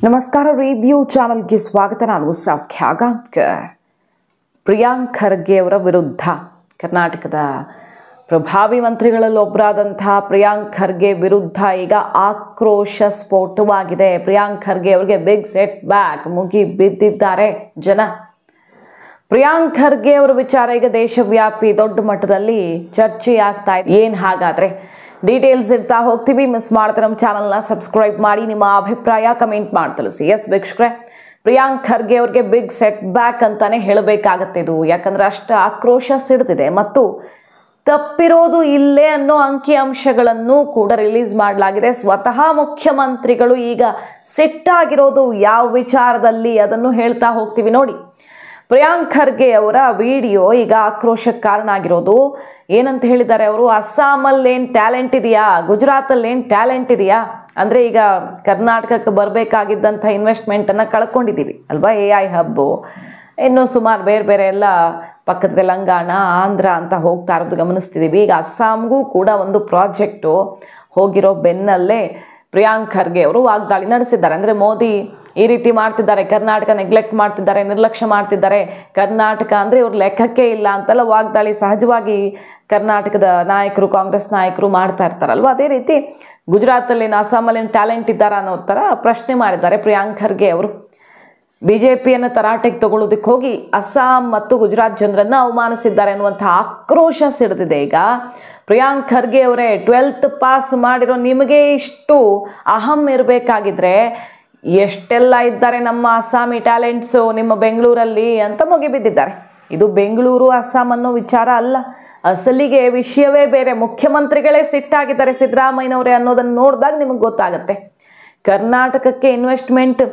ನಮಸ್ಕಾರ ರಿವ್ಯೂ ಚಾನೆಲ್ಗೆ ಸ್ವಾಗತ. ನಾನು ಸೌಖ್ಯ ಗಾಂವ್ಕರ್. ಪ್ರಿಯಾಂಕ್ ಖರ್ಗೆ ಅವರ ವಿರುದ್ಧ ಕರ್ನಾಟಕದ ಪ್ರಭಾವಿ ಮಂತ್ರಿಗಳಲ್ಲಿ ಒಬ್ಬರಾದಂತಹ ಪ್ರಿಯಾಂಕ್ ಖರ್ಗೆ ವಿರುದ್ಧ ಈಗ ಆಕ್ರೋಶ ಸ್ಫೋಟವಾಗಿದೆ. ಪ್ರಿಯಾಂಕ್ ಖರ್ಗೆ ಅವರಿಗೆ ಬಿಗ್ ಸೆಟ್ ಬ್ಯಾಕ್, ಮುಗಿ ಬಿದ್ದಿದ್ದಾರೆ ಜನ. ಪ್ರಿಯಾಂಕ್ ಖರ್ಗೆ ಅವರ ವಿಚಾರ ಈಗ ದೇಶವ್ಯಾಪಿ ದೊಡ್ಡ ಮಟ್ಟದಲ್ಲಿ ಚರ್ಚೆ ಆಗ್ತಾ ಇದೆ. ಏನು ಹಾಗಾದ್ರೆ ಡೀಟೇಲ್ಸ್ ಇರ್ತಾ ಹೋಗ್ತೀವಿ. ಮಿಸ್ ಮಾಡ್ತಾರೆ ನಮ್ಮ ಚಾನಲ್ನ ಸಬ್ಸ್ಕ್ರೈಬ್ ಮಾಡಿ, ನಿಮ್ಮ ಅಭಿಪ್ರಾಯ ಕಮೆಂಟ್ ಮಾಡಿ ತಿಳಿಸಿ. ಎಸ್ ವೀಕ್ಷಕರೇ, ಪ್ರಿಯಾಂಕ್ ಖರ್ಗೆ ಅವ್ರಿಗೆ ಬಿಗ್ ಸೆಟ್ ಬ್ಯಾಕ್ ಅಂತಾನೆ ಹೇಳಬೇಕಾಗತ್ತೆ ಇದು. ಯಾಕಂದ್ರೆ ಅಷ್ಟು ಆಕ್ರೋಶ ಸಿಡ್ತಿದೆ ಮತ್ತು ತಪ್ಪಿರೋದು ಇಲ್ಲೇ ಅನ್ನೋ ಅಂಕಿ ಅಂಶಗಳನ್ನು ಕೂಡ ರಿಲೀಸ್ ಮಾಡಲಾಗಿದೆ. ಸ್ವತಃ ಮುಖ್ಯಮಂತ್ರಿಗಳು ಈಗ ಸಿಟ್ಟಾಗಿರೋದು ಯಾವ ವಿಚಾರದಲ್ಲಿ ಅದನ್ನು ಹೇಳ್ತಾ ಹೋಗ್ತೀವಿ ನೋಡಿ. ಪ್ರಿಯಾಂಕ್ ಖರ್ಗೆ ಅವರ ವಿಡಿಯೋ ಈಗ ಆಕ್ರೋಶಕ್ಕೆ ಕಾರಣ ಆಗಿರೋದು. ಏನಂತ ಹೇಳಿದ್ದಾರೆ ಅವರು, ಅಸ್ಸಾಮಲ್ಲಿ ಏನು ಟ್ಯಾಲೆಂಟ್ ಇದೆಯಾ, ಗುಜರಾತಲ್ಲಿ ಏನು ಟ್ಯಾಲೆಂಟ್ ಇದೆಯಾ, ಅಂದರೆ ಈಗ ಕರ್ನಾಟಕಕ್ಕೆ ಬರಬೇಕಾಗಿದ್ದಂಥ ಇನ್ವೆಸ್ಟ್ಮೆಂಟನ್ನು ಕಳ್ಕೊಂಡಿದ್ದೀವಿ ಅಲ್ವಾ. AI ಹಬ್ಬು, ಇನ್ನು ಸುಮಾರು ಬೇರೆ ಬೇರೆ ಎಲ್ಲ ಪಕ್ಕದ ತೆಲಂಗಾಣ, ಆಂಧ್ರ ಅಂತ ಹೋಗ್ತಾ ಇರೋದು ಗಮನಿಸ್ತಿದ್ದೀವಿ. ಈಗ ಅಸ್ಸಾಂಗೂ ಕೂಡ ಒಂದು ಪ್ರಾಜೆಕ್ಟು ಹೋಗಿರೋ ಬೆನ್ನಲ್ಲೇ ಪ್ರಿಯಾಂಕ್ ಖರ್ಗೆ ಅವರು ವಾಗ್ದಾಳಿ ನಡೆಸಿದ್ದಾರೆ. ಅಂದರೆ ಮೋದಿ ಈ ರೀತಿ ಮಾಡ್ತಿದ್ದಾರೆ, ಕರ್ನಾಟಕ ನೆಗ್ಲೆಕ್ಟ್ ಮಾಡ್ತಿದ್ದಾರೆ, ನಿರ್ಲಕ್ಷ್ಯ ಮಾಡ್ತಿದ್ದಾರೆ, ಕರ್ನಾಟಕ ಅಂದರೆ ಇವ್ರ ಲೆಕ್ಕಕ್ಕೆ ಇಲ್ಲ ಅಂತೆಲ್ಲ ವಾಗ್ದಾಳಿ ಸಹಜವಾಗಿ ಕರ್ನಾಟಕದ ನಾಯಕರು, ಕಾಂಗ್ರೆಸ್ ನಾಯಕರು ಮಾಡ್ತಾ ಇರ್ತಾರಲ್ವ. ಅದೇ ರೀತಿ ಗುಜರಾತಲ್ಲಿ ಅಸ್ಸಾಮಲ್ಲಿ ಟ್ಯಾಲೆಂಟ್ ಇದ್ದಾರಾ ಅನ್ನೋ ಥರ ಪ್ರಶ್ನೆ ಮಾಡಿದ್ದಾರೆ ಪ್ರಿಯಾಂಕ್ ಖರ್ಗೆ ಅವರು. BJPಯನ್ನು ತರಾಟೆಗೆ ತಗೊಳ್ಳೋದಕ್ಕೆ ಹೋಗಿ ಅಸ್ಸಾಂ ಮತ್ತು ಗುಜರಾತ್ ಜನರನ್ನು ಅವಮಾನಿಸಿದ್ದಾರೆ ಅನ್ನುವಂಥ ಆಕ್ರೋಶ ಸಿಡಿದಿದೆ ಈಗ. ಪ್ರಿಯಾಂಕ್ ಖರ್ಗೆ ಅವರೇ, 12th ಪಾಸ್ ಮಾಡಿರೋ ನಿಮಗೆ ಇಷ್ಟು ಅಹಂ ಇರಬೇಕಾಗಿದ್ರೆ ಎಷ್ಟೆಲ್ಲ ಇದ್ದಾರೆ ನಮ್ಮ ಅಸ್ಸಾಮಿ ಟ್ಯಾಲೆಂಟ್ಸು ನಿಮ್ಮ ಬೆಂಗಳೂರಲ್ಲಿ ಅಂತ ಮುಗಿಬಿದ್ದಿದ್ದಾರೆ. ಇದು ಬೆಂಗಳೂರು ಅಸ್ಸಾಂ ಅನ್ನೋ ವಿಚಾರ ಅಲ್ಲ, ಅಸಲಿಗೆ ವಿಷಯವೇ ಬೇರೆ. ಮುಖ್ಯಮಂತ್ರಿಗಳೇ ಸಿಟ್ಟಾಗಿದ್ದಾರೆ ಸಿದ್ದರಾಮಯ್ಯನವರೇ ಅನ್ನೋದನ್ನು ನೋಡಿದಾಗ ನಿಮಗೆ ಗೊತ್ತಾಗುತ್ತೆ. ಕರ್ನಾಟಕಕ್ಕೆ ಇನ್ವೆಸ್ಟ್ಮೆಂಟ್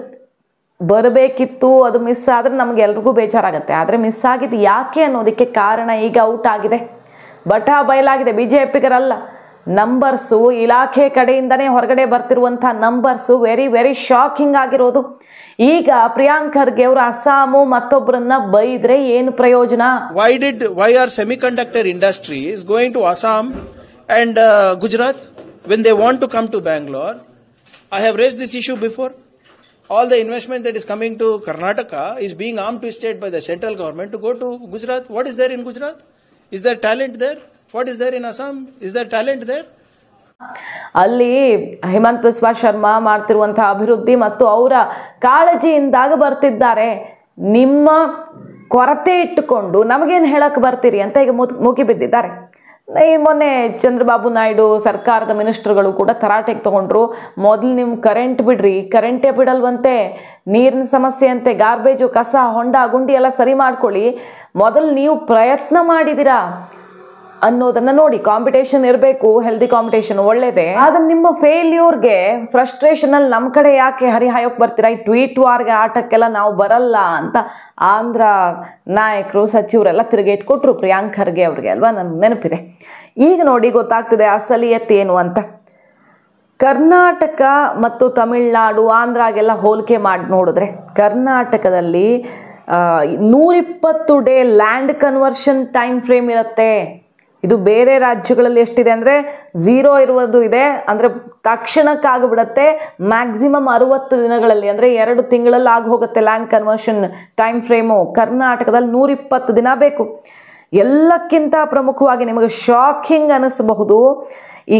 ಬರಬೇಕಿತ್ತು, ಅದು ಮಿಸ್ ಆದರೆ ನಮಗೆಲ್ರಿಗೂ ಬೇಜಾರಾಗುತ್ತೆ. ಆದರೆ ಮಿಸ್ ಆಗಿದ್ದು ಯಾಕೆ ಅನ್ನೋದಕ್ಕೆ ಕಾರಣ ಈಗ ಔಟ್ ಆಗಿದೆ, ಬಟಾ ಬಯಲಾಗಿದೆ. BJPಗರಲ್ಲ, ನಂಬರ್ಸು ಇಲಾಖೆ ಕಡೆಯಿಂದನೇ ಹೊರಗಡೆ ಬರ್ತಿರುವಂಥ ನಂಬರ್ಸು ವೆರಿ ವೆರಿ ಶಾಕಿಂಗ್ ಆಗಿರೋದು. ಈಗ ಪ್ರಿಯಾಂಕ್ ಖರ್ಗೆ ಅವರು ಅಸ್ಸಾಮು ಮತ್ತೊಬ್ಬರನ್ನ ಬೈದ್ರೆ ಏನು ಪ್ರಯೋಜನ? Why are semiconductor industries going to Assam and Gujarat when they want to come to Bangalore? I have raised this issue before. All the investment that is coming to Karnataka is being arm twisted by the central government to go to Gujarat. What is there in Gujarat? Is there talent there? What is there in Assam? Is there talent there? ಅಲ್ಲಿ ಹಿಮಂತ್ ಬಿಸ್ವಾ ಶರ್ಮಾ ಮಾಡ್ತಿರುವಂತಹ ಅಭಿವೃದ್ಧಿ ಮತ್ತು ಅವರ ಕಾಳಜಿಯಿಂದಾಗ ಬರ್ತಿದ್ದಾರೆ. ನಿಮ್ಮ ಕೊರತೆ ಇಟ್ಟುಕೊಂಡು ನಮಗೇನು ಹೇಳಕ್ಕೆ ಬರ್ತೀರಿ ಅಂತ ಈಗ ಮುಗಿಬಿದ್ದಿದ್ದಾರೆ. ಮೊನ್ನೆ ಚಂದ್ರಬಾಬು ನಾಯ್ಡು ಸರ್ಕಾರದ ಮಿನಿಸ್ಟರ್ಗಳು ಕೂಡ ತರಾಟೆಗೆ ತಗೊಂಡ್ರು. ಮೊದಲು ನಿಮ್ಮ ಕರೆಂಟ್ ಬಿಡ್ರಿ, ಕರೆಂಟೇ ಬಿಡಲ್ವಂತೆ, ನೀರಿನ ಸಮಸ್ಯೆ ಅಂತೆ, ಗಾರ್ಬೇಜು, ಕಸ, ಹೊಂಡ ಗುಂಡಿ ಎಲ್ಲ ಸರಿ ಮಾಡ್ಕೊಳ್ಳಿ, ಮೊದಲು ನೀವು ಪ್ರಯತ್ನ ಮಾಡಿದ್ದೀರಾ ಅನ್ನೋದನ್ನು ನೋಡಿ. ಕಾಂಪಿಟೇಷನ್ ಇರಬೇಕು, ಹೆಲ್ದಿ ಕಾಂಪಿಟೇಷನ್ ಒಳ್ಳೇದೇ, ಆದರೆ ನಿಮ್ಮ ಫೇಲ್ಯೂರ್ಗೆ ಫ್ರಸ್ಟ್ರೇಷನಲ್ಲಿ ನಮ್ಮ ಕಡೆ ಯಾಕೆ ಹರಿಹಾಯೋಕೆ ಬರ್ತೀರಾ, ಈ ಟ್ವೀಟ್ ವಾರ್ಗೆ ಆಟಕ್ಕೆಲ್ಲ ನಾವು ಬರಲ್ಲ ಅಂತ ಆಂಧ್ರ ನಾಯಕರು, ಸಚಿವರೆಲ್ಲ ತಿರುಗೇಟ್ ಕೊಟ್ಟರು ಪ್ರಿಯಾಂಕ್ ಖರ್ಗೆ ಅವ್ರಿಗೆ ಅಲ್ವಾ, ನನಗೆ ನೆನಪಿದೆ. ಈಗ ನೋಡಿ ಗೊತ್ತಾಗ್ತಿದೆ ಅಸಲಿಯತ್ ಏನು ಅಂತ. ಕರ್ನಾಟಕ ಮತ್ತು ತಮಿಳುನಾಡು, ಆಂಧ್ರಾಗೆಲ್ಲ ಹೋಲಿಕೆ ಮಾಡಿ ನೋಡಿದ್ರೆ ಕರ್ನಾಟಕದಲ್ಲಿ 120 day land conversion time frame ಇರುತ್ತೆ. ಇದು ಬೇರೆ ರಾಜ್ಯಗಳಲ್ಲಿ ಎಷ್ಟಿದೆ ಅಂದರೆ 0 ಇರುವುದು ಇದೆ, ಅಂದರೆ ತಕ್ಷಣಕ್ಕಾಗ್ಬಿಡತ್ತೆ. ಮ್ಯಾಕ್ಸಿಮಮ್ 60 ದಿನಗಳಲ್ಲಿ, ಅಂದರೆ 2 ತಿಂಗಳಲ್ಲಿ ಆಗಿ ಹೋಗುತ್ತೆ ಲ್ಯಾಂಡ್ ಕನ್ವರ್ಷನ್ ಟೈಮ್ ಫ್ರೇಮು. ಕರ್ನಾಟಕದಲ್ಲಿ 120 ದಿನ ಬೇಕು. ಎಲ್ಲಕ್ಕಿಂತ ಪ್ರಮುಖವಾಗಿ ನಿಮಗೆ ಶಾಕಿಂಗ್ ಅನ್ನಿಸಬಹುದು, ಈ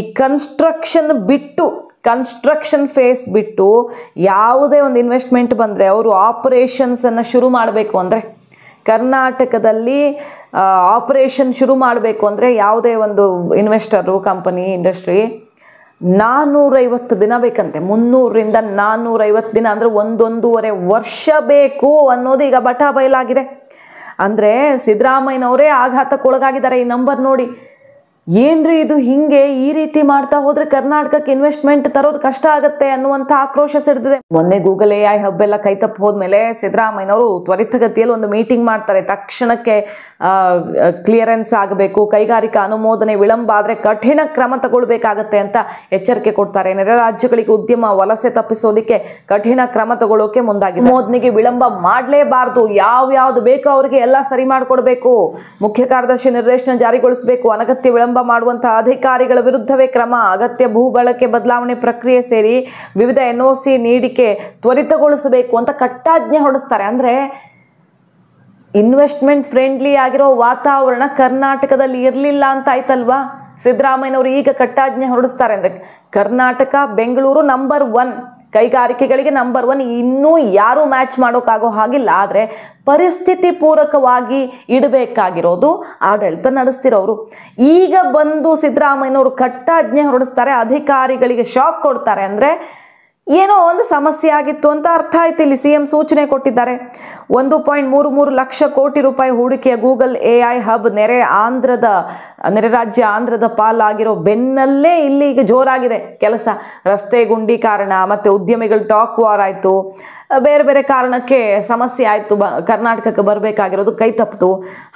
ಕನ್ಸ್ಟ್ರಕ್ಷನ್ ಫೇಸ್ ಬಿಟ್ಟು ಯಾವುದೇ ಒಂದು ಇನ್ವೆಸ್ಟ್ಮೆಂಟ್ ಬಂದರೆ ಅವರು ಆಪರೇಷನ್ಸನ್ನು ಶುರು ಮಾಡಬೇಕು ಅಂದರೆ, ಕರ್ನಾಟಕದಲ್ಲಿ ಆಪರೇಷನ್ ಶುರು ಮಾಡಬೇಕು ಅಂದರೆ ಯಾವುದೇ ಒಂದು ಇನ್ವೆಸ್ಟರು, ಕಂಪನಿ, ಇಂಡಸ್ಟ್ರಿ 450 ದಿನ ಬೇಕಂತೆ. 300ರಿಂದ 450 ದಿನ ಅಂದರೆ 1.5 ವರ್ಷ ಬೇಕು ಅನ್ನೋದು ಈಗ ಬಟಾ ಬಯಲಾಗಿದೆ. ಅಂದರೆ ಸಿದ್ದರಾಮಯ್ಯನವರೇ ಆಘಾತಕ್ಕೊಳಗಾಗಿದ್ದಾರೆ. ಈ ನಂಬರ್ ನೋಡಿ, ಏನ್ರಿ ಇದು, ಹಿಂಗೆ ಈ ರೀತಿ ಮಾಡ್ತಾ ಹೋದ್ರೆ ಕರ್ನಾಟಕಕ್ಕೆ ಇನ್ವೆಸ್ಟ್ಮೆಂಟ್ ತರೋದು ಕಷ್ಟ ಆಗುತ್ತೆ ಅನ್ನುವಂಥ ಆಕ್ರೋಶ ಸಿಡ್ದಿದೆ. ಮೊನ್ನೆ ಗೂಗಲ್ AI ಹಬ್ ಎಲ್ಲ ಕೈತಪ್ಪು ಹೋದ್ಮೇಲೆ ಸಿದ್ದರಾಮಯ್ಯನವರು ತ್ವರಿತಗತಿಯಲ್ಲಿ ಒಂದು ಮೀಟಿಂಗ್ ಮಾಡ್ತಾರೆ. ತಕ್ಷಣಕ್ಕೆ ಕ್ಲಿಯರೆನ್ಸ್ ಆಗಬೇಕು, ಕೈಗಾರಿಕಾ ಅನುಮೋದನೆ ವಿಳಂಬ ಆದರೆ ಕಠಿಣ ಕ್ರಮ ತಗೊಳ್ಬೇಕಾಗತ್ತೆ ಅಂತ ಎಚ್ಚರಿಕೆ ಕೊಡ್ತಾರೆ. ನೆರೆ ರಾಜ್ಯಗಳಿಗೆ ಉದ್ಯಮ ವಲಸೆ ತಪ್ಪಿಸೋದಕ್ಕೆ ಕಠಿಣ ಕ್ರಮ ತಗೊಳ್ಳೋಕೆ ಮುಂದಾಗಿದೆ. ಅನುಮೋದನೆಗೆ ವಿಳಂಬ ಮಾಡಲೇಬಾರ್ದು, ಯಾವ್ಯಾವ್ದು ಬೇಕೋ ಅವರಿಗೆ ಎಲ್ಲ ಸರಿ ಮಾಡಿಕೊಡ್ಬೇಕು, ಮುಖ್ಯ ಕಾರ್ಯದರ್ಶಿ ನಿರ್ದೇಶನ ಜಾರಿಗೊಳಿಸಬೇಕು, ಅನಗತ್ಯ ವಿಳಂಬ ವಿಳಂಬ ಮಾಡುವಂತಹ ಅಧಿಕಾರಿಗಳ ವಿರುದ್ಧವೇ ಕ್ರಮ, ಅಗತ್ಯ ಭೂ ಬಳಕೆ ಬದಲಾವಣೆ ಪ್ರಕ್ರಿಯೆ ಸೇರಿ ವಿವಿಧ NOC ನೀಡಿಕೆ ತ್ವರಿತಗೊಳಿಸಬೇಕು ಅಂತ ಕಟ್ಟಾಜ್ಞೆ ಹೊರಡಿಸ್ತಾರೆ. ಅಂದರೆ ಇನ್ವೆಸ್ಟ್ಮೆಂಟ್ ಫ್ರೆಂಡ್ಲಿ ಆಗಿರೋ ವಾತಾವರಣ ಕರ್ನಾಟಕದಲ್ಲಿ ಇರಲಿಲ್ಲ ಅಂತ ಆಯ್ತಲ್ವಾ. ಸಿದ್ದರಾಮಯ್ಯನವರು ಈಗ ಕಟ್ಟಾಜ್ಞೆ ಹೊರಡಿಸ್ತಾರೆ ಅಂದರೆ ಕರ್ನಾಟಕ, ಬೆಂಗಳೂರು ನಂಬರ್ 1 ಕೈಗಾರಿಕೆಗಳಿಗೆ ನಂಬರ್ 1, ಇನ್ನೂ ಯಾರೂ ಮ್ಯಾಚ್ ಮಾಡೋಕ್ಕಾಗೋ ಹಾಗಿಲ್ಲ. ಆದರೆ ಪರಿಸ್ಥಿತಿ ಪೂರಕವಾಗಿ ಇಡಬೇಕಾಗಿರೋದು ಆಡಳಿತ ನಡೆಸ್ತಿರೋರು. ಈಗ ಬಂದು ಸಿದ್ದರಾಮಯ್ಯನವರು ಕಟ್ಟಾಜ್ಞೆ ಹೊರಡಿಸ್ತಾರೆ, ಅಧಿಕಾರಿಗಳಿಗೆ ಶಾಕ್ ಕೊಡ್ತಾರೆ ಅಂದರೆ ಏನೋ ಒಂದು ಸಮಸ್ಯೆ ಆಗಿತ್ತು ಅಂತ ಅರ್ಥ ಆಯ್ತು. ಇಲ್ಲಿ CM ಸೂಚನೆ ಕೊಟ್ಟಿದ್ದಾರೆ. 1.33 ಲಕ್ಷ ಕೋಟಿ ರೂಪಾಯಿ ಹೂಡಿಕೆಯ ಗೂಗಲ್ AI ಹಬ್ ನೆರೆ ರಾಜ್ಯ ಆಂಧ್ರದ ಪಾಲಾಗಿರೋ ಬೆನ್ನಲ್ಲೇ ಇಲ್ಲಿ ಈಗ ಜೋರಾಗಿದೆ ಕೆಲಸ. ರಸ್ತೆ ಗುಂಡಿ ಕಾರಣ ಮತ್ತು ಉದ್ಯಮಿಗಳು ಟಾಕ್ ವಾರ್ ಆಯಿತು, ಬೇರೆ ಬೇರೆ ಕಾರಣಕ್ಕೆ ಸಮಸ್ಯೆ ಆಯಿತು, ಕರ್ನಾಟಕಕ್ಕೆ ಬರಬೇಕಾಗಿರೋದು ಕೈ ತಪ್ಪಿತು.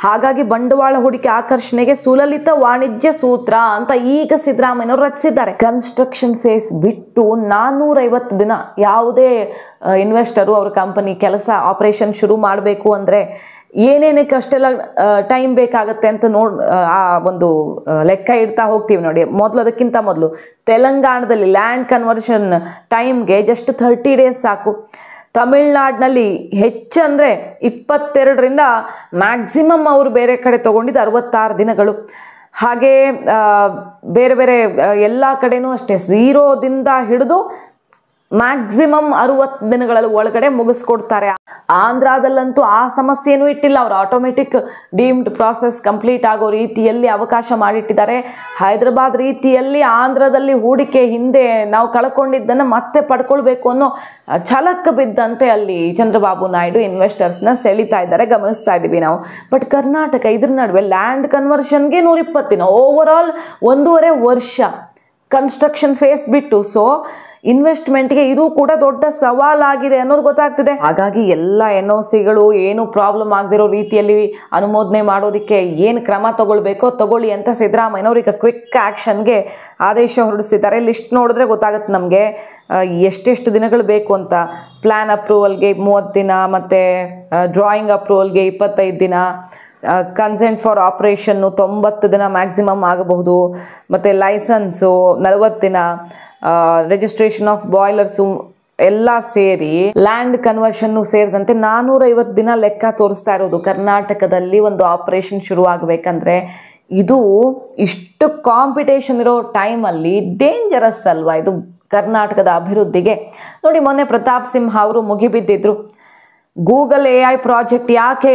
ಹಾಗಾಗಿ ಬಂಡವಾಳ ಹೂಡಿಕೆ ಆಕರ್ಷಣೆಗೆ ಸುಲಲಿತ ವಾಣಿಜ್ಯ ಸೂತ್ರ ಅಂತ ಈಗ ಸಿದ್ದರಾಮಯ್ಯನವರು ರಚಿಸಿದ್ದಾರೆ. ಕನ್ಸ್ಟ್ರಕ್ಷನ್ ಫೇಸ್ ಬಿಟ್ಟು 450 ದಿನ ಯಾವುದೇ ಇನ್ವೆಸ್ಟರು ಅವ್ರ ಕಂಪನಿ ಕೆಲಸ ಆಪರೇಷನ್ ಶುರು ಮಾಡಬೇಕು ಅಂದರೆ ಏನೇನಕ್ಕೆ ಅಷ್ಟೆಲ್ಲ ಟೈಮ್ ಬೇಕಾಗತ್ತೆ ಅಂತ ಆ ಒಂದು ಲೆಕ್ಕ ಇಡ್ತಾ ಹೋಗ್ತೀವಿ ನೋಡಿ. ಅದಕ್ಕಿಂತ ಮೊದಲು ತೆಲಂಗಾಣದಲ್ಲಿ ಲ್ಯಾಂಡ್ ಕನ್ವರ್ಷನ್ ಟೈಮ್ಗೆ ಜಸ್ಟ್ 30 ಡೇಸ್ ಸಾಕು. ತಮಿಳ್ನಾಡಿನಲ್ಲಿ ಹೆಚ್ಚಂದರೆ 22ರಿಂದ ಮ್ಯಾಕ್ಸಿಮಮ್ ಅವರು ಬೇರೆ ಕಡೆ ತೊಗೊಂಡಿದ್ದು 66 ದಿನಗಳು. ಹಾಗೆ ಬೇರೆ ಬೇರೆ ಎಲ್ಲ ಕಡೆನೂ ಅಷ್ಟೇ 0ದಿಂದ ಹಿಡಿದು ಮ್ಯಾಕ್ಸಿಮಮ್ 60 ದಿನಗಳ ಒಳಗಡೆ ಮುಗಿಸ್ಕೊಡ್ತಾರೆ. ಆಂಧ್ರದಲ್ಲಂತೂ ಆ ಸಮಸ್ಯೆನೂ ಇಟ್ಟಿಲ್ಲ, ಅವರು ಆಟೋಮೆಟಿಕ್ ಡೀಮ್ಡ್ ಪ್ರಾಸೆಸ್ ಕಂಪ್ಲೀಟ್ ಆಗೋ ರೀತಿಯಲ್ಲಿ ಅವಕಾಶ ಮಾಡಿಟ್ಟಿದ್ದಾರೆ. ಹೈದರಾಬಾದ್ ರೀತಿಯಲ್ಲಿ ಆಂಧ್ರದಲ್ಲಿ ಹೂಡಿಕೆ ಹಿಂದೆ ನಾವು ಕಳ್ಕೊಂಡಿದ್ದನ್ನು ಮತ್ತೆ ಪಡ್ಕೊಳ್ಬೇಕು ಅನ್ನೋ ಛಲಕ್ಕೆ ಬಿದ್ದಂತೆ ಅಲ್ಲಿ ಚಂದ್ರಬಾಬು ನಾಯ್ಡು ಇನ್ವೆಸ್ಟರ್ಸ್ನ ಸೆಳೀತಾ ಇದ್ದಾರೆ, ಗಮನಿಸ್ತಾ ಇದ್ದೀವಿ ನಾವು. ಬಟ್ ಕರ್ನಾಟಕ ಇದ್ರ ನಡುವೆ ಲ್ಯಾಂಡ್ ಕನ್ವರ್ಷನ್ಗೆ 120 ದಿನ, ಓವರ್ ಆಲ್ 1.5 ವರ್ಷ ಕನ್ಸ್ಟ್ರಕ್ಷನ್ ಫೇಸ್ ಬಿಟ್ಟು. ಸೊ ಇನ್ವೆಸ್ಟ್ಮೆಂಟ್ಗೆ ಇದು ಕೂಡ ದೊಡ್ಡ ಸವಾಲಾಗಿದೆ ಅನ್ನೋದು ಗೊತ್ತಾಗ್ತಿದೆ. ಹಾಗಾಗಿ ಎಲ್ಲ NOCಗಳು ಏನು ಪ್ರಾಬ್ಲಮ್ ಆಗದಿರೋ ರೀತಿಯಲ್ಲಿ ಅನುಮೋದನೆ ಮಾಡೋದಕ್ಕೆ ಏನು ಕ್ರಮ ತಗೊಳ್ಬೇಕೋ ತಗೊಳ್ಳಿ ಅಂತ ಸಿದ್ದರಾಮಯ್ಯನವರು ಈಗ ಕ್ವಿಕ್ ಆ್ಯಕ್ಷನ್ಗೆ ಆದೇಶ ಹೊರಡಿಸಿದ್ದಾರೆ. ಲಿಸ್ಟ್ ನೋಡಿದ್ರೆ ಗೊತ್ತಾಗುತ್ತೆ ನಮಗೆ ಎಷ್ಟೆಷ್ಟು ದಿನಗಳು ಬೇಕು ಅಂತ. ಪ್ಲ್ಯಾನ್ ಅಪ್ರೂವಲ್ಗೆ 30 ದಿನ, ಮತ್ತು ಡ್ರಾಯಿಂಗ್ ಅಪ್ರೂವಲ್ಗೆ 25 ದಿನ, ಕನ್ಸೆಂಟ್ ಫಾರ್ ಆಪ್ರೇಷನ್ನು 90 ದಿನ ಮ್ಯಾಕ್ಸಿಮಮ್ ಆಗಬಹುದು, ಮತ್ತು ಲೈಸೆನ್ಸು 40 ದಿನ, ರಿಜಿಸ್ಟ್ರೇಷನ್ ಆಫ್ ಬಾಯ್ಲರ್ಸು ಎಲ್ಲ ಸೇರಿ ಲ್ಯಾಂಡ್ ಕನ್ವರ್ಷನ್ನು ಸೇರಿದಂತೆ 450 ದಿನ ಲೆಕ್ಕ ತೋರಿಸ್ತಾ ಇರೋದು. ಕರ್ನಾಟಕದಲ್ಲಿ ಒಂದು ಆಪರೇಷನ್ ಶುರು ಆಗಬೇಕಂದ್ರೆ ಇದು ಇಷ್ಟು ಕಾಂಪಿಟೇಷನ್ ಇರೋ ಟೈಮಲ್ಲಿ ಡೇಂಜರಸ್ ಅಲ್ವಾ ಇದು ಕರ್ನಾಟಕದ ಅಭಿವೃದ್ಧಿಗೆ. ನೋಡಿ, ಮೊನ್ನೆ ಪ್ರತಾಪ್ ಸಿಂಹ ಅವರು ಮುಗಿಬಿದ್ದಿದ್ರು. ಗೂಗಲ್ AI ಪ್ರಾಜೆಕ್ಟ್ ಯಾಕೆ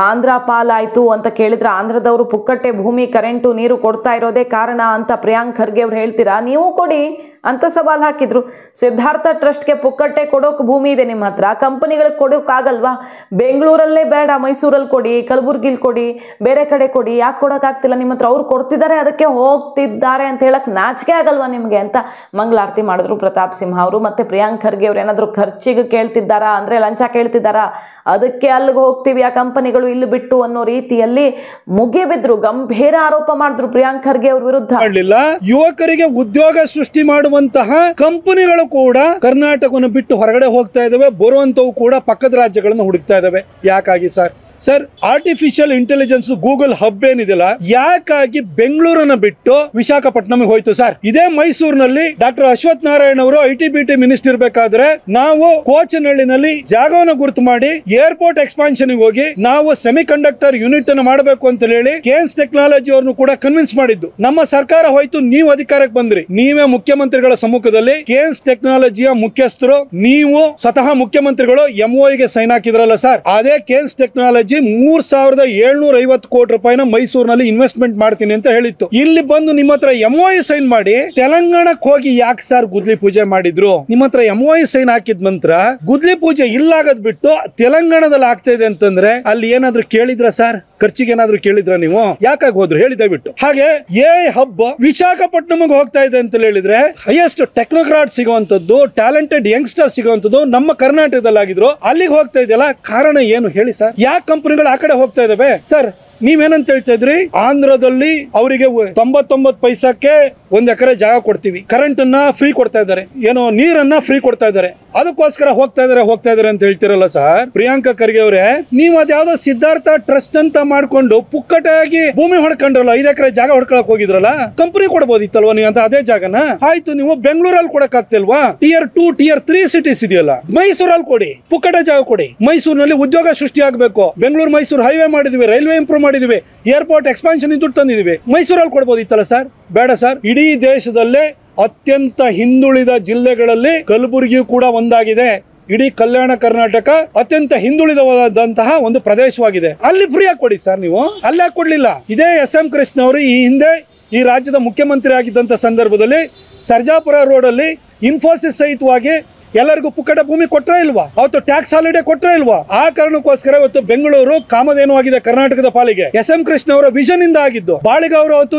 ಆಂಧ್ರ ಪಾಲಾಯಿತು ಅಂತ ಕೇಳಿದ್ರೆ ಆಂಧ್ರದವರು ಪುಕ್ಕಟ್ಟೆ ಭೂಮಿ, ಕರೆಂಟು, ನೀರು ಕೊಡ್ತಾ ಇರೋದೇ ಕಾರಣ ಅಂತ ಪ್ರಿಯಾಂಕ್ ಖರ್ಗೆ ಅವ್ರು ಹೇಳ್ತೀರಾ? ನೀವು ಕೊಡಿ ಅಂತ ಸವಾಲು ಹಾಕಿದ್ರು. ಸಿದ್ಧಾರ್ಥ ಟ್ರಸ್ಟ್ಗೆ ಪುಕ್ಕಟ್ಟೆ ಕೊಡೋಕೆ ಭೂಮಿ ಇದೆ ನಿಮ್ಮ ಹತ್ರ, ಕಂಪನಿಗಳಿಗೆ ಕೊಡೋಕ್ಕಾಗಲ್ವಾ? ಬೆಂಗಳೂರಲ್ಲೇ ಬೇಡ, ಮೈಸೂರಲ್ಲಿ ಕೊಡಿ, ಕಲಬುರ್ಗಿಲಿ ಕೊಡಿ, ಬೇರೆ ಕಡೆ ಕೊಡಿ, ಯಾಕೆ ಕೊಡೋಕ್ಕಾಗ್ತಿಲ್ಲ ನಿಮ್ಮ ಹತ್ರ? ಅವ್ರು ಕೊಡ್ತಿದ್ದಾರೆ, ಅದಕ್ಕೆ ಹೋಗ್ತಿದ್ದಾರೆ ಅಂತ ಹೇಳಕ್ಕೆ ನಾಚಿಕೆ ಆಗಲ್ವಾ ನಿಮಗೆ ಅಂತ ಮಂಗಳಾರತಿ ಮಾಡಿದ್ರು ಪ್ರತಾಪ್ ಸಿಂಹ ಅವರು. ಮತ್ತು ಪ್ರಿಯಾಂಕ್ ಖರ್ಗೆ ಅವ್ರು ಏನಾದರೂ ಖರ್ಚಿಗೆ ಕೇಳ್ತಿದ್ದಾರಾ ಅಂದರೆ ಲಂಚ ಕೇಳ್ತಿದ್ದಾರಾ, ಅದಕ್ಕೆ ಅಲ್ಲಿಗೆ ಹೋಗ್ತೀವಿ ಆ ಕಂಪನಿಗಳು ಇಲ್ಲಿ ಬಿಟ್ಟು ಅನ್ನೋ ರೀತಿಯಲ್ಲಿ ಮುಗಿಬಿದ್ರು, ಗಂಭೀರ ಆರೋಪ ಮಾಡಿದ್ರು ಪ್ರಿಯಾಂಕ್ ಖರ್ಗೆ ಅವ್ರ ವಿರುದ್ಧ. ಯುವಕರಿಗೆ ಉದ್ಯೋಗ ಸೃಷ್ಟಿ ಮಾಡುವಂತಹ ಕಂಪನಿಗಳು ಕೂಡ ಕರ್ನಾಟಕವನ್ನು ಬಿಟ್ಟು ಹೊರಗಡೆ ಹೋಗ್ತಾ ಇದಾವೆ, ಬರುವಂತವು ಕೂಡ ಪಕ್ಕದ ರಾಜ್ಯಗಳನ್ನು ಹುಡುಕ್ತಾ ಇದಾವೆ. ಯಾಕಾಗಿ sir artificial intelligence Google hub ಏನಿದೆಲ್ಲ, ಯಾಕಾಗಿ ಬೆಂಗಳೂರನ್ನ ಬಿಟ್ಟು ವಿಶಾಖಪಟ್ಟಣಂಗೆ ಹೋಯ್ತು ಸರ್? ಇದೇ ಮೈಸೂರಿನಲ್ಲಿ ಡಾಕ್ಟರ್ ಅಶ್ವಥ್ ನಾರಾಯಣ ಅವರು IT/BT ಮಿನಿಸ್ಟರ್ ಇರಬೇಕಾದ್ರೆ ನಾವು ಕೋಚನಹಳ್ಳಿನಲ್ಲಿ ಜಾಗವನ್ನು ಗುರುತು ಮಾಡಿ ಏರ್ಪೋರ್ಟ್ ಎಕ್ಸ್ಪಾನ್ಷನ್ ಹೋಗಿ ನಾವು ಸೆಮಿ ಕಂಡಕ್ಟರ್ ಯೂನಿಟ್ ಅನ್ನು ಮಾಡಬೇಕು ಅಂತ ಹೇಳಿ ಕೇನ್ಸ್ ಟೆಕ್ನಾಲಜಿ ಅವ್ರನ್ನು ಕೂಡ ಕನ್ವಿನ್ಸ್ ಮಾಡಿದ್ದು. ನಮ್ಮ ಸರ್ಕಾರ ಹೋಯ್ತು, ನೀವು ಅಧಿಕಾರಕ್ಕೆ ಬಂದ್ರಿ, ನೀವೇ ಮುಖ್ಯಮಂತ್ರಿಗಳ ಸಮ್ಮುಖದಲ್ಲಿ ಕೇನ್ಸ್ ಟೆಕ್ನಾಲಜಿಯ ಮುಖ್ಯಸ್ಥರು, ನೀವು ಸ್ವತಃ ಮುಖ್ಯಮಂತ್ರಿಗಳು MOUಗೆ ಸೈನ್ ಹಾಕಿದ್ರಲ್ಲ ಸರ್. ಅದೇ ಕೇನ್ಸ್ ಟೆಕ್ನಾಲಜಿ 3750 ಕೋಟಿ ರೂಪಾಯಿನ ಮೈಸೂರಿನಲ್ಲಿ ಇನ್ವೆಸ್ಟ್ಮೆಂಟ್ ಮಾಡ್ತೀನಿ ಅಂತ ಹೇಳಿತ್ತು. ಇಲ್ಲಿ ಬಂದು ನಿಮ್ಮ ಹತ್ರ MOU ಸೈನ್ ಮಾಡಿ ತೆಲಂಗಾಣಕ್ಕೆ ಹೋಗಿ ಯಾಕೆ ಸರ್ ಗುದ್ಲಿ ಪೂಜೆ ಮಾಡಿದ್ರು? ನಿಮ್ಮ ಹತ್ರ MOU ಸೈನ್ ಹಾಕಿದ ನಂತರ ಗುದ್ಲಿ ಪೂಜೆ ಇಲ್ಲಾಗದ್ ಬಿಟ್ಟು ತೆಲಂಗಾಣದಲ್ಲಿ ಆಗ್ತಾ ಇದೆ ಅಂತಂದ್ರೆ ಅಲ್ಲಿ ಏನಾದ್ರು ಕೇಳಿದ್ರ ಸರ್? ಖರ್ಚಿಗೆ ಏನಾದ್ರು ಕೇಳಿದ್ರ ನೀವು? ಯಾಕಾಗಿ ಹೋದ್ರು ಹೇಳಿ ದಯವಿಟ್ಟು. ಹಾಗೆ AI ಹಬ್ ವಿಶಾಖಪಟ್ಟಣಂಗೆ ಹೋಗ್ತಾ ಇದೆ ಅಂತ ಹೇಳಿದ್ರೆ ಹೈಯೆಸ್ಟ್ ಟೆಕ್ನೋಕ್ರಾಟ್ ಸಿಗುವಂತದ್ದು, ಟ್ಯಾಲೆಂಟೆಡ್ ಯಂಗ್ಸ್ಟರ್ ಸಿಗುವಂತದ್ದು ನಮ್ಮ ಕರ್ನಾಟಕದಲ್ಲಿ ಆಗಿದ್ರು, ಅಲ್ಲಿಗೆ ಹೋಗ್ತಾ ಇದೆಯಲ್ಲ, ಕಾರಣ ಏನು ಹೇಳಿ ಸರ್? ಯಾಕೆ ಕಂಪನಿಗಳು ಆ ಕಡೆ ಹೋಗ್ತಾ ಇದಾವೆ ಸರ್? ನೀವೇನಂತ ಹೇಳ್ತಾ ಇದ್ರಿ, ಆಂಧ್ರದಲ್ಲಿ ಅವರಿಗೆ 99 ಪೈಸಕ್ಕೆ 1 ಎಕರೆ ಜಾಗ ಕೊಡ್ತೀವಿ, ಕರೆಂಟ್ ಅನ್ನ ಫ್ರೀ ಕೊಡ್ತಾ ಇದ್ದಾರೆ, ಏನೋ ನೀರನ್ನ ಫ್ರೀ ಕೊಡ್ತಾ ಇದ್ದಾರೆ, ಅದಕ್ಕೋಸ್ಕರ ಹೋಗ್ತಾ ಇದಾರೆ ಅಂತ ಹೇಳ್ತಿರಲ್ಲ ಸರ್. ಪ್ರಿಯಾಂಕಾ ಖರ್ಗೆ ಅವರೇ, ನೀವು ಅದ್ಯಾವ್ದೋ ಸಿದ್ಧಾರ್ಥ ಟ್ರಸ್ಟ್ ಅಂತ ಮಾಡ್ಕೊಂಡು ಪುಕ್ಕಟಾಗಿ ಭೂಮಿ ಹೊಡ್ಕೊಂಡ್ರಲ್ಲ, 5 ಎಕರೆ ಜಾಗ ಹೊಡ್ಕೊಳಕ್ ಹೋಗಿದ್ರಲ್ಲ, ಕಂಪನಿ ಕೊಡ್ಬೋದಿತ್ತಲ್ವಾ ನೀವು ಅಂತ ಅದೇ ಜಾಗನ? ಆಯ್ತು, ನೀವು ಬೆಂಗಳೂರಲ್ಲಿ ಕೊಡಕ್ ಆಗ್ತಿಲ್ವಾ? Tier 2 Tier 3 ಸಿಟೀಸ್ ಇದೆಯಲ್ಲ, ಮೈಸೂರಲ್ಲಿ ಕೊಡಿ, ಪುಕ್ಕಟ ಜಾಗ ಕೊಡಿ. ಮೈಸೂರಿನಲ್ಲಿ ಉದ್ಯೋಗ ಸೃಷ್ಟಿ ಆಗ್ಬೇಕು. ಬೆಂಗಳೂರು ಮೈಸೂರು ಹೈವೇ ಮಾಡಿದ್ವಿ, ರೈಲ್ವೆ ಇಂಪ್ರೂವ್ ಮಾಡಿದ್ವಿ, ಏರ್ಪೋರ್ಟ್ ಎಕ್ಸ್ಪಾನ್ಷನ್ ದುಡ್ಡು ತಂದಿದ್ವಿ. ಮೈಸೂರಲ್ಲಿ ಕೊಡ್ಬೋದಿತ್ತಲ್ಲ ಸರ್? ಬೇಡ ಸರ್. ಇಡೀ ದೇಶದಲ್ಲೇ ಅತ್ಯಂತ ಹಿಂದುಳಿದ ಜಿಲ್ಲೆಗಳಲ್ಲಿ ಕಲಬುರಗಿಯು ಕೂಡ ಒಂದಾಗಿದೆ. ಇಡೀ ಕಲ್ಯಾಣ ಕರ್ನಾಟಕ ಅತ್ಯಂತ ಹಿಂದುಳಿದವಾದಂತಹ ಒಂದು ಪ್ರದೇಶವಾಗಿದೆ. ಅಲ್ಲಿ ಫ್ರೀಯಾಗಿ ಕೊಡಿ ಸರ್. ನೀವು ಅಲ್ಲೇ ಕೊಡ್ಲಿಲ್ಲ. ಇದೇ SM ಕೃಷ್ಣ ಅವರು ಈ ಹಿಂದೆ ಈ ರಾಜ್ಯದ ಮುಖ್ಯಮಂತ್ರಿ ಆಗಿದ್ದಂತ ಸಂದರ್ಭದಲ್ಲಿ ಸರ್ಜಾಪುರ ರೋಡ್ ಅಲ್ಲಿ ಇನ್ಫೋಸಿಸ್ ಸಹಿತವಾಗಿ ಎಲ್ಲರಿಗೂ ಪುಕ್ಕಟ ಭೂಮಿ ಕೊಟ್ರ ಇಲ್ವಾ? ಅವತ್ತು ಟ್ಯಾಕ್ಸ್ ಹಾಲಿಡೇ ಕೊಟ್ರ ಇಲ್ವಾ? ಆ ಕಾರಣಕ್ಕೋಸ್ಕರ ಇವತ್ತು ಬೆಂಗಳೂರು ಕಾಮಧೇನು ಆಗಿದೆ ಕರ್ನಾಟಕದ ಪಾಲಿಗೆ. SM ಕೃಷ್ಣ ಅವರ ವಿಷನ್ ಇಂದ ಆಗಿದ್ದು. ಬಾಳಿಗ ಅವರು ಅವತ್ತು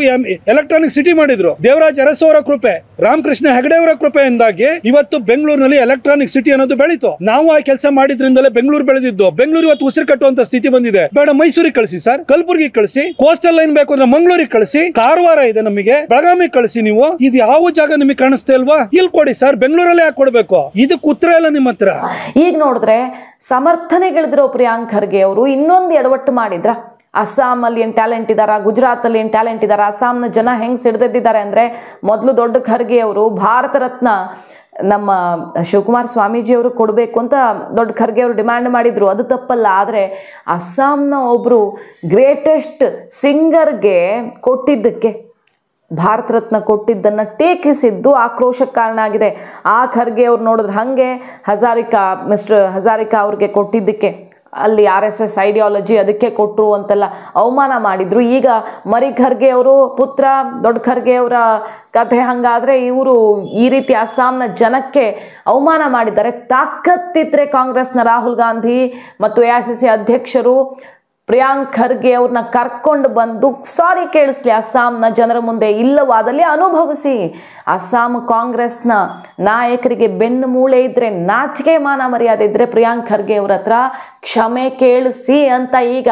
ಎಲೆಕ್ಟ್ರಾನಿಕ್ ಸಿಟಿ ಮಾಡಿದ್ರು. ದೇವರಾಜ್ ಅರಸು ಅವರ ಕೃಪೆ, ರಾಮಕೃಷ್ಣ ಹೆಗಡೆ ಅವರ ಕೃಪೆಯಿಂದಾಗಿ ಇವತ್ತು ಬೆಂಗಳೂರಿನಲ್ಲಿ ಎಲೆಕ್ಟ್ರಾನಿಕ್ ಸಿಟಿ ಅನ್ನೋದು ಬೆಳೀತು. ನಾವು ಆ ಕೆಲಸ ಮಾಡಿದ್ರಿಂದಲೇ ಬೆಂಗಳೂರು ಬೆಳೆದಿದ್ದು. ಬೆಂಗಳೂರು ಇವತ್ತು ಉಸಿರು ಕಟ್ಟುವಂತ ಸ್ಥಿತಿ ಬಂದಿದೆ. ಬೇಡ, ಮೈಸೂರಿಗೆ ಕಳಿಸಿ ಸರ್, ಕಲಬುರಗಿ ಕಳಿಸಿ, ಕೋಸ್ಟಲ್ ಲೈನ್ ಬೇಕು ಅಂದ್ರೆ ಮಂಗಳೂರಿಗೆ ಕಳಿಸಿ, ಕಾರವಾರ ಇದೆ ನಮಗೆ, ಬೆಳಗಾವಿ ಕಳಿಸಿ. ನೀವು ಇದು ಯಾವ ಜಾಗ ನಿಮಗೆ ಕಾಣಿಸ್ತಾ ಇಲ್ವಾ? ಇಲ್ಲಿ ಕೊಡಿ ಸರ್. ಬೆಂಗಳೂರಲ್ಲೇ ಯಾಕೆ ಕೊಡ್ಬೇಕು? ಇದಕ್ಕೆ ಉತ್ತರ ಇಲ್ಲ ನಿಮ್ಮ ಹತ್ರ. ಈಗ ನೋಡಿದ್ರೆ ಸಮರ್ಥನೆಗಳಿದ್ರು ಪ್ರಿಯಾಂಕ್ ಖರ್ಗೆ ಅವರು ಇನ್ನೊಂದು ಎಡವಟ್ಟು ಮಾಡಿದ್ರ. ಅಸ್ಸಾಮಲ್ಲಿ ಏನು ಟ್ಯಾಲೆಂಟ್ ಇದ್ದಾರಾ, ಗುಜರಾತಲ್ಲಿ ಏನು ಟ್ಯಾಲೆಂಟ್ ಇದ್ದಾರಾ, ಅಸ್ಸಾಂನ ಜನ ಹೆಂಗೆ ಸಿಡ್ದಿದ್ದಾರೆ ಅಂದರೆ, ಮೊದಲು ದೊಡ್ಡ ಖರ್ಗೆ ಅವರು ಭಾರತ ರತ್ನ ನಮ್ಮ ಶಿವಕುಮಾರ್ ಸ್ವಾಮೀಜಿಯವರು ಕೊಡಬೇಕು ಅಂತ ದೊಡ್ಡ ಖರ್ಗೆ ಅವರು ಡಿಮ್ಯಾಂಡ್ ಮಾಡಿದರು. ಅದು ತಪ್ಪಲ್ಲ. ಆದರೆ ಅಸ್ಸಾಂನ ಒಬ್ಬರು ಗ್ರೇಟೆಸ್ಟ್ ಸಿಂಗರ್ಗೆ ಕೊಟ್ಟಿದ್ದಕ್ಕೆ, ಭಾರತ ರತ್ನ ಕೊಟ್ಟಿದ್ದನ್ನು ಟೀಕಿಸಿದ್ದು ಆಕ್ರೋಶಕ್ಕೆ ಕಾರಣ ಆಗಿದೆ. ಆ ಖರ್ಗೆ ಅವ್ರು ನೋಡಿದ್ರೆ ಹಾಗೆ ಮಿಸ್ಟರ್ ಹಜಾರಿಕಾ ಅವ್ರಿಗೆ ಕೊಟ್ಟಿದ್ದಕ್ಕೆ ಅಲ್ಲಿ RSS ಐಡಿಯಾಲಜಿ ಅದಕ್ಕೆ ಕೊಟ್ಟರು ಅಂತೆಲ್ಲ ಅವಮಾನ ಮಾಡಿದ್ರು. ಈಗ ಮರಿ ಖರ್ಗೆ ಅವರು ಪುತ್ರ ದೊಡ್ಡ ಖರ್ಗೆ ಅವರ ಕಥೆ ಹಂಗಾದರೆ ಇವರು ಈ ರೀತಿ ಅಸ್ಸಾಂನ ಜನಕ್ಕೆ ಅವಮಾನ ಮಾಡಿದ್ದಾರೆ. ತಾಕತ್ತಿದ್ರೆ ಕಾಂಗ್ರೆಸ್ನ ರಾಹುಲ್ ಗಾಂಧಿ ಮತ್ತು AICC ಅಧ್ಯಕ್ಷರು ಪ್ರಿಯಾಂಕ್ ಖರ್ಗೆ ಅವ್ರನ್ನ ಕರ್ಕೊಂಡು ಬಂದು ಸಾರಿ ಕೇಳಿಸ್ಲಿ ಅಸ್ಸಾಂನ ಜನರ ಮುಂದೆ. ಇಲ್ಲವಾದಲ್ಲಿ ಅನುಭವಿಸಿ. ಅಸ್ಸಾಂ ಕಾಂಗ್ರೆಸ್ನ ನಾಯಕರಿಗೆ ಬೆನ್ನು ಮೂಳೆ ಇದ್ದರೆ, ನಾಚಿಕೆ ಮಾನ ಮರ್ಯಾದೆ ಇದ್ದರೆ ಪ್ರಿಯಾಂಕ್ ಖರ್ಗೆ ಅವ್ರ ಹತ್ರ ಕ್ಷಮೆ ಕೇಳಿಸಿ ಅಂತ ಈಗ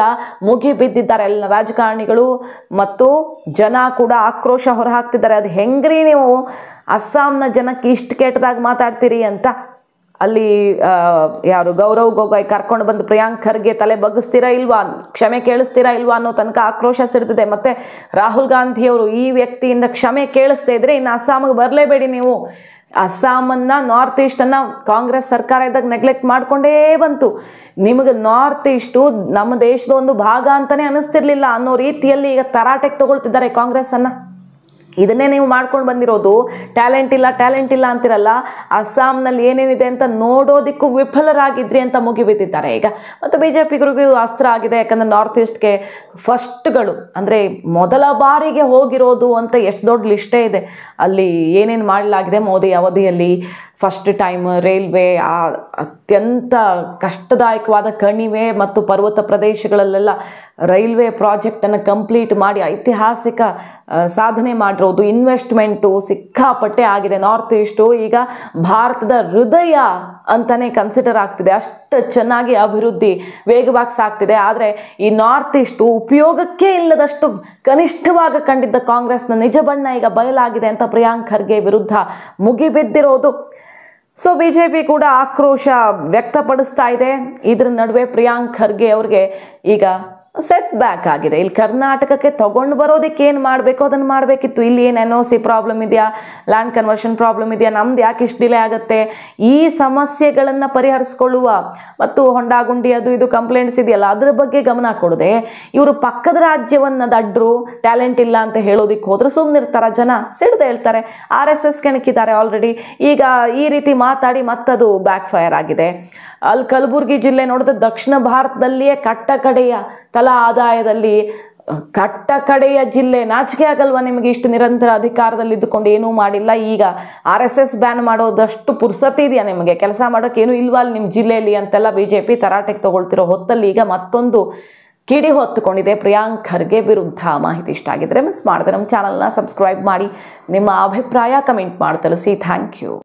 ಮುಗಿ ಬಿದ್ದಿದ್ದಾರೆ ಎಲ್ಲ ರಾಜಕಾರಣಿಗಳು ಮತ್ತು ಜನ ಕೂಡ ಆಕ್ರೋಶ ಹೊರಹಾಕ್ತಿದ್ದಾರೆ. ಅದು ಹೆಂಗ್ರಿ ನೀವು ಅಸ್ಸಾಂನ ಜನಕ್ಕೆ ಇಷ್ಟು ಕೆಟ್ಟದಾಗಿ ಮಾತಾಡ್ತೀರಿ ಅಂತ ಅಲ್ಲಿ ಯಾರು ಗೌರವ್ ಗೊಗೋಯ್ ಕರ್ಕೊಂಡು ಬಂದು ಪ್ರಿಯಾಂಕ್ ಖರ್ಗೆ ತಲೆ ಬಗ್ಗಿಸ್ತೀರಾ ಇಲ್ವಾ, ಕ್ಷಮೆ ಕೇಳಿಸ್ತೀರಾ ಇಲ್ವಾ ಅನ್ನೋ ತನಕ ಆಕ್ರೋಶ ಸಿಡ್ತಿದೆ. ಮತ್ತು ರಾಹುಲ್ ಗಾಂಧಿಯವರು ಈ ವ್ಯಕ್ತಿಯಿಂದ ಕ್ಷಮೆ ಕೇಳಿಸ್ತಾ ಇದ್ರೆ ಇನ್ನು ಅಸ್ಸಾಮಿಗೆ ಬರಲೇಬೇಡಿ ನೀವು. ಅಸ್ಸಾಮನ್ನು ನಾರ್ತ್ ಈಸ್ಟನ್ನು ಕಾಂಗ್ರೆಸ್ ಸರ್ಕಾರ ಇದ್ದಾಗ ನೆಗ್ಲೆಕ್ಟ್ ಮಾಡಿಕೊಂಡೇ ಬಂತು. ನಿಮಗೆ ನಾರ್ತ್ ಈಸ್ಟು ನಮ್ಮ ದೇಶದ ಒಂದು ಭಾಗ ಅಂತಲೇ ಅನ್ನಿಸ್ತಿರ್ಲಿಲ್ಲ ಅನ್ನೋ ರೀತಿಯಲ್ಲಿ ಈಗ ತರಾಟೆಗೆ ತಗೊಳ್ತಿದ್ದಾರೆ ಕಾಂಗ್ರೆಸ್ಸನ್ನು. ಇದನ್ನೇ ನೀವು ಮಾಡ್ಕೊಂಡು ಬಂದಿರೋದು. ಟ್ಯಾಲೆಂಟ್ ಇಲ್ಲ ಅಂತಿರಲ್ಲ, ಅಸ್ಸಾಂನಲ್ಲಿ ಏನೇನಿದೆ ಅಂತ ನೋಡೋದಕ್ಕೂ ವಿಫಲರಾಗಿದ್ರಿ ಅಂತ ಮುಗಿಬಿದ್ದಿದ್ದಾರೆ ಈಗ. ಮತ್ತು BJPಗರಿಗೂ ಅಸ್ತ್ರ ಆಗಿದೆ. ಯಾಕಂದರೆ ನಾರ್ತ್ ಈಸ್ಟ್ಗೆ ಫಸ್ಟ್ಗಳು ಅಂದರೆ ಮೊದಲ ಬಾರಿಗೆ ಹೋಗಿರೋದು ಅಂತ ಎಷ್ಟು ದೊಡ್ಡ ಲಿಸ್ಟೇ ಇದೆ. ಅಲ್ಲಿ ಏನೇನು ಮಾಡಲಾಗಿದೆ ಮೋದಿ ಅವಧಿಯಲ್ಲಿ. ಫಸ್ಟ್ ಟೈಮ್ ರೈಲ್ವೆ, ಅತ್ಯಂತ ಕಷ್ಟದಾಯಕವಾದ ಕಣಿವೆ ಮತ್ತು ಪರ್ವತ ಪ್ರದೇಶಗಳಲ್ಲೆಲ್ಲ ರೈಲ್ವೆ ಪ್ರಾಜೆಕ್ಟನ್ನು ಕಂಪ್ಲೀಟ್ ಮಾಡಿ ಐತಿಹಾಸಿಕ ಸಾಧನೆ ಮಾಡಿರೋದು. ಇನ್ವೆಸ್ಟ್ಮೆಂಟು ಸಿಕ್ಕಾಪಟ್ಟೆ ಆಗಿದೆ. ನಾರ್ತ್ ಈಸ್ಟು ಈಗ ಭಾರತದ ಹೃದಯ ಅಂತಲೇ ಕನ್ಸಿಡರ್ ಆಗ್ತಿದೆ. ಅಷ್ಟು ಚೆನ್ನಾಗಿ ಅಭಿವೃದ್ಧಿ ವೇಗವಾಗಿ ಸಾಗ್ತಿದೆ. ಆದರೆ ಈ ನಾರ್ತ್ ಈಸ್ಟು ಉಪಯೋಗಕ್ಕೆ ಇಲ್ಲದಷ್ಟು ಕನಿಷ್ಠವಾಗಿ ಕಂಡಿದ್ದ ಕಾಂಗ್ರೆಸ್ನ ನಿಜ ಬಣ್ಣ ಈಗ ಬಯಲಾಗಿದೆ ಅಂತ ಪ್ರಿಯಾಂಕ್ ಖರ್ಗೆ ವಿರುದ್ಧ ಮುಗಿಬಿದ್ದಿರೋದು. ಸೊ BJP ಕೂಡ ಆಕ್ರೋಶ ವ್ಯಕ್ತಪಡಿಸ್ತಾ ಇದೆ. ಇದರ ನಡುವೆ ಪ್ರಿಯಾಂಕ್ ಖರ್ಗೆ ಅವ್ರಿಗೆ ಈಗ ಸೆಟ್ ಬ್ಯಾಕ್ ಆಗಿದೆ. ಇಲ್ಲಿ ಕರ್ನಾಟಕಕ್ಕೆ ತಗೊಂಡು ಬರೋದಕ್ಕೆ ಏನು ಮಾಡಬೇಕು ಅದನ್ನು ಮಾಡಬೇಕಿತ್ತು. ಇಲ್ಲಿ ಏನು NOC ಪ್ರಾಬ್ಲಮ್ ಇದೆಯಾ, ಲ್ಯಾಂಡ್ ಕನ್ವರ್ಷನ್ ಪ್ರಾಬ್ಲಮ್ ಇದೆಯಾ, ನಮ್ದು ಯಾಕೆ ಇಷ್ಟು ಡಿಲೇ ಆಗುತ್ತೆ, ಈ ಸಮಸ್ಯೆಗಳನ್ನು ಪರಿಹರಿಸ್ಕೊಳ್ಳುವ ಮತ್ತು ಹೊಂಡಾಗುಂಡಿ ಅದು ಇದು ಕಂಪ್ಲೇಂಟ್ಸ್ ಇದೆಯಲ್ಲ ಅದ್ರ ಬಗ್ಗೆ ಗಮನ ಕೊಡದೆ ಇವರು ಪಕ್ಕದ ರಾಜ್ಯವನ್ನು ದಡ್ರು ಟ್ಯಾಲೆಂಟ್ ಇಲ್ಲ ಅಂತ ಹೇಳೋದಕ್ಕೆ ಹೋದ್ರೆ ಸುಮ್ಮನಿರ್ತಾರೆ ಜನ, ಸಿಡ್ದು ಹೇಳ್ತಾರೆ. RSS ಕೆಣಕಿದ್ದಾರೆ ಆಲ್ರೆಡಿ. ಈಗ ಈ ರೀತಿ ಮಾತಾಡಿ ಮತ್ತದು ಬ್ಯಾಕ್ ಫೈರ್ ಆಗಿದೆ. ಅಲ್ಲಿ ಕಲಬುರಗಿ ಜಿಲ್ಲೆ ನೋಡಿದ್ರೆ ದಕ್ಷಿಣ ಭಾರತದಲ್ಲಿಯೇ ಕಟ್ಟಕಡೆಯ ತಲಾ ಆದಾಯದಲ್ಲಿ ಕಟ್ಟಕಡೆಯ ಜಿಲ್ಲೆ. ನಾಚಿಕೆ ಆಗಲ್ವಾ ನಿಮಗೆ? ಇಷ್ಟು ನಿರಂತರ ಅಧಿಕಾರದಲ್ಲಿ ಇದ್ದುಕೊಂಡು ಏನೂ ಮಾಡಿಲ್ಲ. ಈಗ RSS ಬ್ಯಾನ್ ಮಾಡೋದಷ್ಟು ಪುರ್ಸತಿ ಇದೆಯಾ ನಿಮಗೆ? ಕೆಲಸ ಮಾಡೋಕೆ ಏನೂ ಇಲ್ವಾ ಅಲ್ಲಿ ನಿಮ್ಮ ಜಿಲ್ಲೆಯಲ್ಲಿ ಅಂತೆಲ್ಲ BJP ತರಾಟೆಗೆ ತಗೊಳ್ತಿರೋ ಹೊತ್ತಲ್ಲಿ ಈಗ ಮತ್ತೊಂದು ಕಿಡಿ ಹೊತ್ತುಕೊಂಡಿದೆ ಪ್ರಿಯಾಂಕ್ ಖರ್ಗೆ ವಿರುದ್ಧ. ಮಾಹಿತಿ ಇಷ್ಟ ಆಗಿದ್ರೆ ಮಿಸ್ ಮಾಡಿದ್ರೆ ನಮ್ಮ ಚಾನಲ್ನ ಸಬ್ಸ್ಕ್ರೈಬ್ ಮಾಡಿ, ನಿಮ್ಮ ಅಭಿಪ್ರಾಯ ಕಮೆಂಟ್ ಮಾಡಿ ತಿಳಿಸಿ. Thank you.